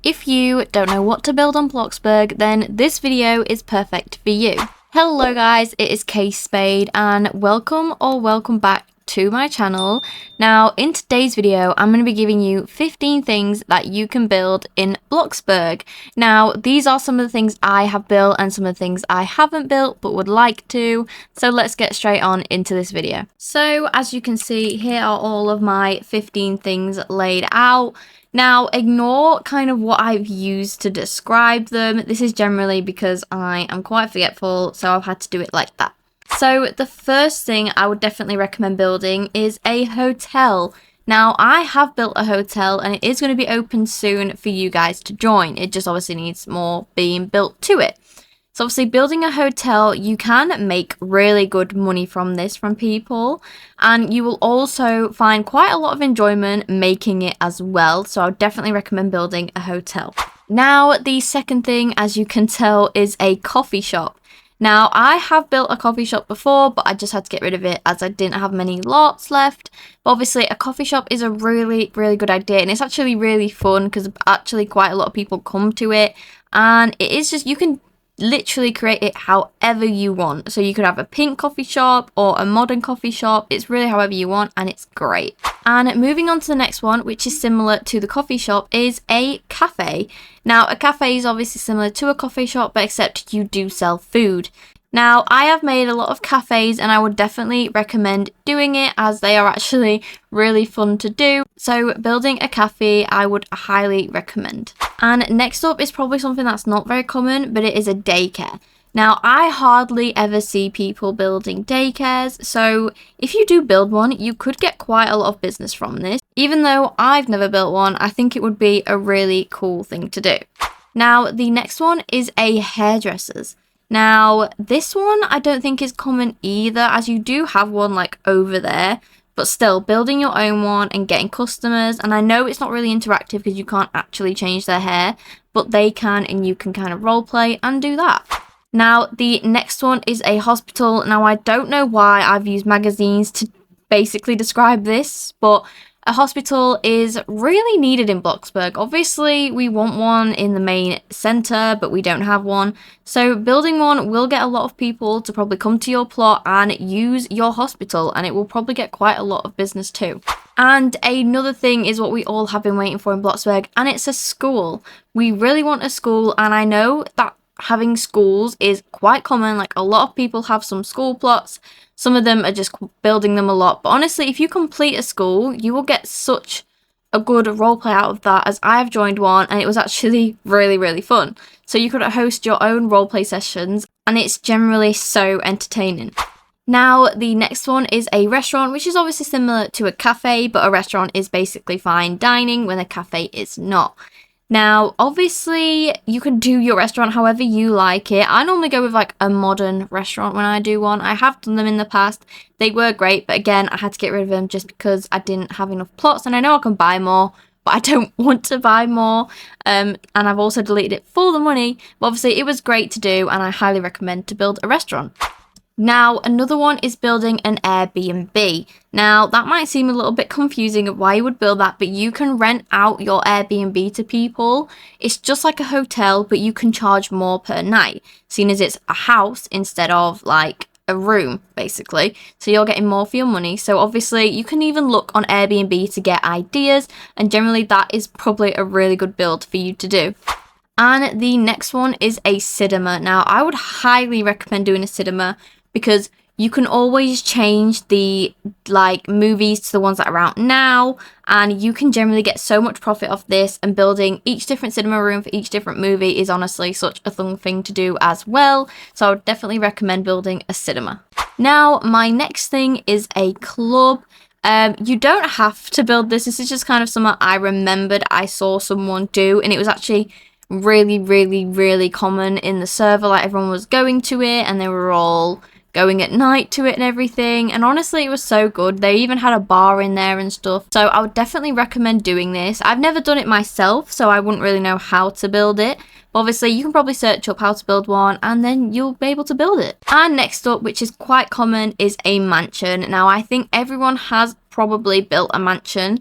If you don't know what to build on Bloxburg, then this video is perfect for you. Hello guys, it is Kay Spade and welcome back to my channel. Now in today's video I'm going to be giving you 15 things that you can build in Bloxburg. Now these are some of the things I have built and some of the things I haven't built but would like to, so let's get straight on into this video. So as you can see, here are all of my 15 things laid out. Now, ignore kind of what I've used to describe them. This is generally because I am quite forgetful, so I've had to do it like that. So the first thing I would definitely recommend building is a hotel. Now, I have built a hotel and it is going to be open soon for you guys to join. It just obviously needs more being built to it. So obviously building a hotel, you can make really good money from this from people, and you will also find quite a lot of enjoyment making it as well. So I would definitely recommend building a hotel. Now the second thing, as you can tell, is a coffee shop. Now I have built a coffee shop before, but I just had to get rid of it as I didn't have many lots left. But obviously a coffee shop is a really good idea, and it's actually really fun because actually quite a lot of people come to it, and it is just, you can literally create it however you want. So you could have a pink coffee shop or a modern coffee shop. It's really however you want, and it's great. And moving on to the next one, which is similar to the coffee shop, is a cafe. Now a cafe is obviously similar to a coffee shop, but except you do sell food. Now, I have made a lot of cafes and I would definitely recommend doing it as they are actually really fun to do. So building a cafe, I would highly recommend. And next up is probably something that's not very common, but it is a daycare. Now, I hardly ever see people building daycares, so if you do build one, you could get quite a lot of business from this. Even though I've never built one, I think it would be a really cool thing to do. Now, the next one is a hairdresser's. Now, this one I don't think is common either, as you do have one like over there, but still building your own one and getting customers. And I know it's not really interactive because you can't actually change their hair, but they can, and you can kind of role play and do that. Now, the next one is a hospital. Now, I don't know why I've used magazines to basically describe this, but a hospital is really needed in Bloxburg. Obviously, we want one in the main centre, but we don't have one. So building one will get a lot of people to probably come to your plot and use your hospital, and it will probably get quite a lot of business too. And another thing is what we all have been waiting for in Bloxburg, and it's a school. We really want a school, and I know that having schools is quite common. Like, a lot of people have some school plots. Some of them are just building them a lot. But honestly, if you complete a school, you will get such a good roleplay out of that, as I've joined one and it was actually really fun. So you could host your own roleplay sessions and it's generally so entertaining. Now, the next one is a restaurant, which is obviously similar to a cafe, but a restaurant is basically fine dining when a cafe is not. Now, obviously, you can do your restaurant however you like it. I normally go with like a modern restaurant when I do one. I have done them in the past. They were great, but again, I had to get rid of them just because I didn't have enough plots. And I know I can buy more, but I don't want to buy more. And I've also deleted it for the money. But obviously, it was great to do, and I highly recommend to build a restaurant. Now, another one is building an Airbnb. Now, that might seem a little bit confusing of why you would build that, but you can rent out your Airbnb to people. It's just like a hotel, but you can charge more per night, seeing as it's a house instead of like a room, basically. So you're getting more for your money. So obviously, you can even look on Airbnb to get ideas, and generally that is probably a really good build for you to do. And the next one is a cinema. Now, I would highly recommend doing a cinema, because you can always change the like movies to the ones that are out now, and you can generally get so much profit off this, and building each different cinema room for each different movie is honestly such a fun thing to do as well. So I would definitely recommend building a cinema. Now, my next thing is a club. You don't have to build this. This is just kind of something I remembered I saw someone do, and it was actually really common in the server. Like, everyone was going to it and they were all going at night to it and everything, and honestly it was so good. They even had a bar in there and stuff, so I would definitely recommend doing this. I've never done it myself, so I wouldn't really know how to build it, but obviously you can probably search up how to build one and then you'll be able to build it. And next up, which is quite common, is a mansion. Now, I think everyone has probably built a mansion.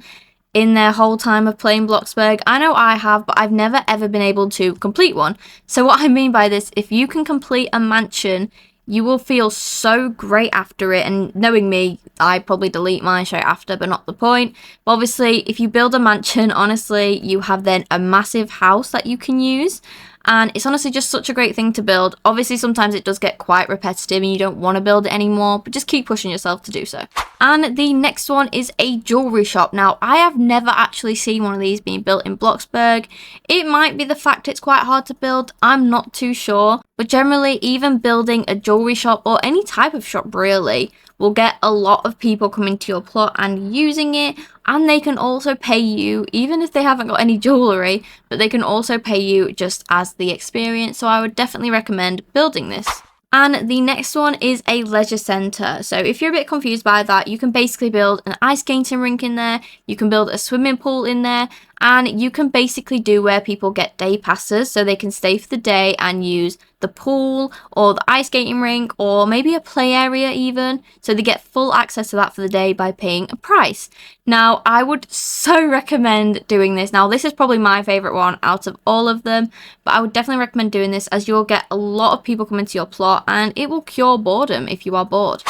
in their whole time of playing Bloxburg. I know I have, but I've never ever been able to complete one. So what I mean by this, if you can complete a mansion, you will feel so great after it. And knowing me, I'd probably delete mine straight after, but not the point. But obviously, if you build a mansion, honestly, you have then a massive house that you can use. And it's honestly just such a great thing to build. Obviously, sometimes it does get quite repetitive and you don't want to build it anymore, but just keep pushing yourself to do so. And the next one is a jewelry shop. Now, I have never actually seen one of these being built in Bloxburg. It might be the fact it's quite hard to build, I'm not too sure. But generally, even building a jewelry shop or any type of shop really will get a lot of people coming to your plot and using it, and they can also pay you, even if they haven't got any jewelry, but they can also pay you just as the experience. So I would definitely recommend building this. And the next one is a leisure centre. So if you're a bit confused by that, you can basically build an ice skating rink in there, you can build a swimming pool in there, and you can basically do where people get day passes so they can stay for the day and use the pool or the ice skating rink or maybe a play area even. So they get full access to that for the day by paying a price. Now, I would so recommend doing this. Now, this is probably my favourite one out of all of them, but I would definitely recommend doing this as you'll get a lot of people coming to your plot and it will cure boredom if you are bored.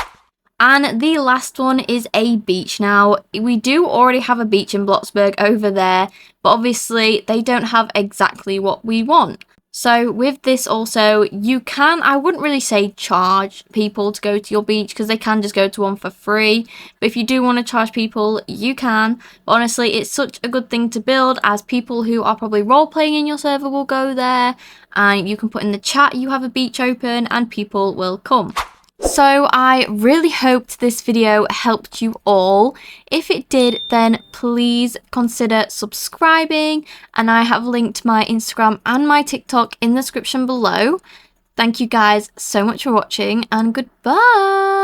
And the last one is a beach. Now, we do already have a beach in Bloxburg over there, but obviously they don't have exactly what we want. So with this also, you can, I wouldn't really say charge people to go to your beach because they can just go to one for free. But if you do want to charge people, you can. But honestly, it's such a good thing to build as people who are probably role-playing in your server will go there. And you can put in the chat you have a beach open and people will come. So I really hoped this video helped you all. If it did, then please consider subscribing, and I have linked my Instagram and my TikTok in the description below. Thank you guys so much for watching, and goodbye!